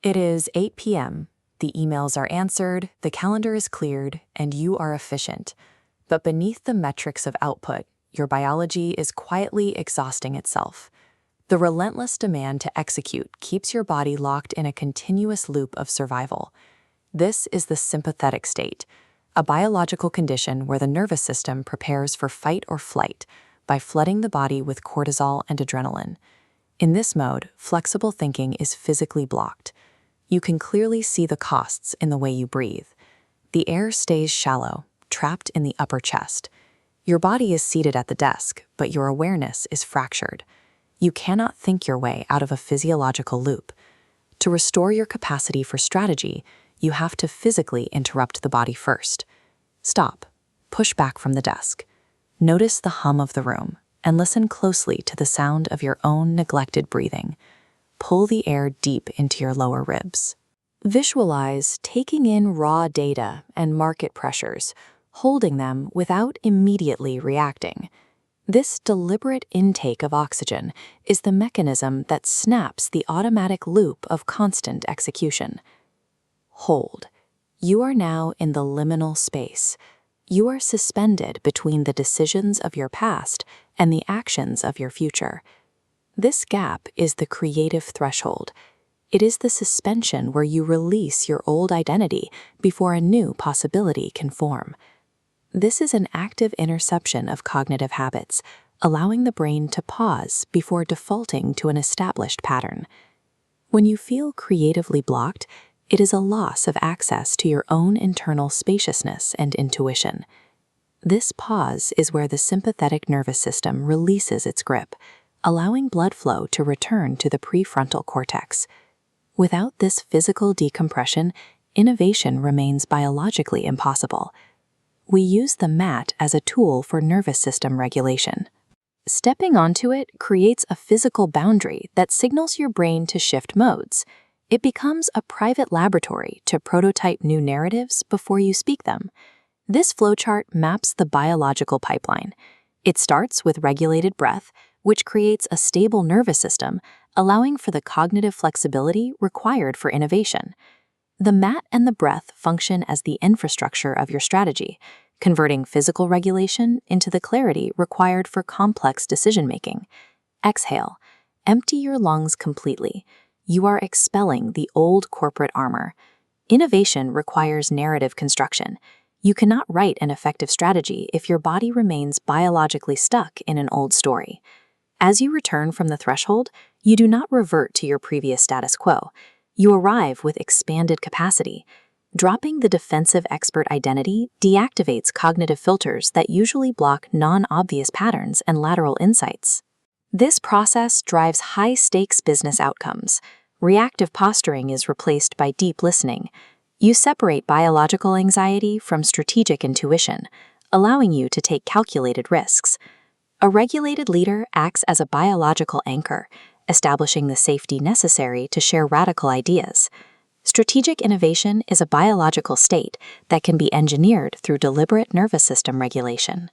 It is 8 p.m. The emails are answered, the calendar is cleared, and you are efficient. But beneath the metrics of output, your biology is quietly exhausting itself. The relentless demand to execute keeps your body locked in a continuous loop of survival. This is the sympathetic state, a biological condition where the nervous system prepares for fight or flight by flooding the body with cortisol and adrenaline. In this mode, flexible thinking is physically blocked. You can clearly see the costs in the way you breathe. The air stays shallow, trapped in the upper chest. Your body is seated at the desk, but your awareness is fractured. You cannot think your way out of a physiological loop. To restore your capacity for strategy, you have to physically interrupt the body first. Stop. Push back from the desk. Notice the hum of the room, and listen closely to the sound of your own neglected breathing. Pull the air deep into your lower ribs. Visualize taking in raw data and market pressures, holding them without immediately reacting. This deliberate intake of oxygen is the mechanism that snaps the automatic loop of constant execution. Hold. You are now in the liminal space. You are suspended between the decisions of your past and the actions of your future. This gap is the creative threshold. It is the suspension where you release your old identity before a new possibility can form. This is an active interception of cognitive habits, allowing the brain to pause before defaulting to an established pattern. When you feel creatively blocked, it is a loss of access to your own internal spaciousness and intuition. This pause is where the sympathetic nervous system releases its grip, allowing blood flow to return to the prefrontal cortex. Without this physical decompression, innovation remains biologically impossible. We use the mat as a tool for nervous system regulation. Stepping onto it creates a physical boundary that signals your brain to shift modes. It becomes a private laboratory to prototype new narratives before you speak them. This flowchart maps the biological pipeline. It starts with regulated breath, which creates a stable nervous system, allowing for the cognitive flexibility required for innovation. The mat and the breath function as the infrastructure of your strategy, converting physical regulation into the clarity required for complex decision-making. Exhale. Empty your lungs completely. You are expelling the old corporate armor. Innovation requires narrative construction. You cannot write an effective strategy if your body remains biologically stuck in an old story. As you return from the threshold, you do not revert to your previous status quo. You arrive with expanded capacity. Dropping the defensive expert identity deactivates cognitive filters that usually block non-obvious patterns and lateral insights. This process drives high-stakes business outcomes. Reactive posturing is replaced by deep listening. You separate biological anxiety from strategic intuition, allowing you to take calculated risks. A regulated leader acts as a biological anchor, establishing the safety necessary to share radical ideas. Strategic innovation is a biological state that can be engineered through deliberate nervous system regulation.